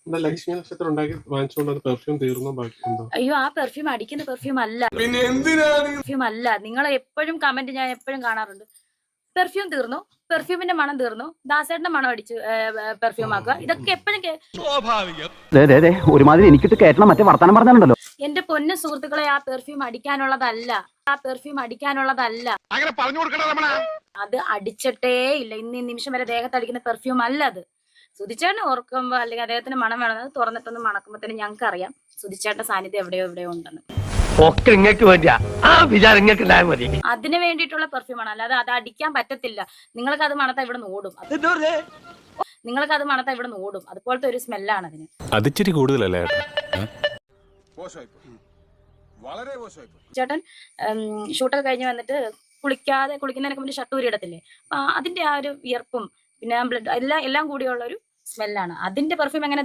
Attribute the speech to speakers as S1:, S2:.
S1: എന്താ ലക്ഷ്മി നക്ഷത്രം ഉണ്ടാക്കി വാങ്ങിച്ചുകൊണ്ട് പെർഫ്യൂം തീർന്നോ ബാക്കിയുണ്ടോ?
S2: അയ്യോ, ആ പെർഫ്യൂം അടിക്കുന്ന പെർഫ്യൂം അല്ല.
S1: പിന്നെ എന്തിനാണ്
S2: പെർഫ്യൂം അല്ല. നിങ്ങൾ എപ്പോഴും കമന്റ് ഞാൻ എപ്പോഴും കാണാറുണ്ട്, പെർഫ്യൂം തീർന്നു, പെർഫ്യൂമിന്റെ മണം തീർന്നു, ദാസേട്ടന്റെ മണം അടിച്ച് പെർഫ്യൂം ആക്കുക. ഇതൊക്കെ എപ്പോഴും
S3: ഒരുമാതിരി എനിക്കിട്ട് കേട്ടണം മറ്റേ വർത്താനം പറഞ്ഞാലുണ്ടല്ലോ.
S2: എന്റെ പൊന്ന സുഹൃത്തുക്കളെ, ആ പെർഫ്യൂം അടിക്കാനുള്ളതല്ല, ആ പെർഫ്യൂം അടിക്കാനുള്ളതല്ല. അത് അടിച്ചിട്ടേ ഇല്ല. ഇന്ന് ഈ നിമിഷം വരെ ദേഹത്ത് അടിക്കുന്ന പെർഫ്യൂം അല്ല അത്. സുധിച്ചേട്ടനെ ഓർക്കുമ്പോ അല്ലെങ്കിൽ അദ്ദേഹത്തിന് മണം വേണം, അത് തുറന്നിട്ടൊന്ന് മണക്കുമ്പോ തന്നെ ഞങ്ങൾക്ക് അറിയാം സുധിച്ചേട്ടന്റെ സാന്നിധ്യം എവിടെയോ ഉണ്ടെന്ന്. അതിന് വേണ്ടിയിട്ടുള്ള പെർഫ്യൂമാണ്, അല്ലാതെ അത് അടിക്കാൻ പറ്റത്തില്ല. നിങ്ങൾക്ക് അത് മണത്താ ഇവിടെ ഓടും, നിങ്ങൾക്ക് അത് മണത്താ ഇവിടെ ഓടും. അതുപോലത്തെ ഒരു സ്മെല്ലാണ് അതിന്.
S4: അതിച്ചിരി കൂടുതലല്ലേ
S2: ചേട്ടൻ ഷൂട്ടൊക്കെ കഴിഞ്ഞ് വന്നിട്ട് കുളിക്കുന്നതിനൊക്കെ മുന്നേ ഷർട്ട് ഊരി ഇടത്തില്ലേ, അപ്പൊ അതിന്റെ ആ ഒരു വിയർപ്പും പിന്നെ ബ്ലഡ് എല്ലാം കൂടിയുള്ള ഒരു സ്മെല്ലാണ്. അതിന്റെ പെർഫ്യൂം എങ്ങനെ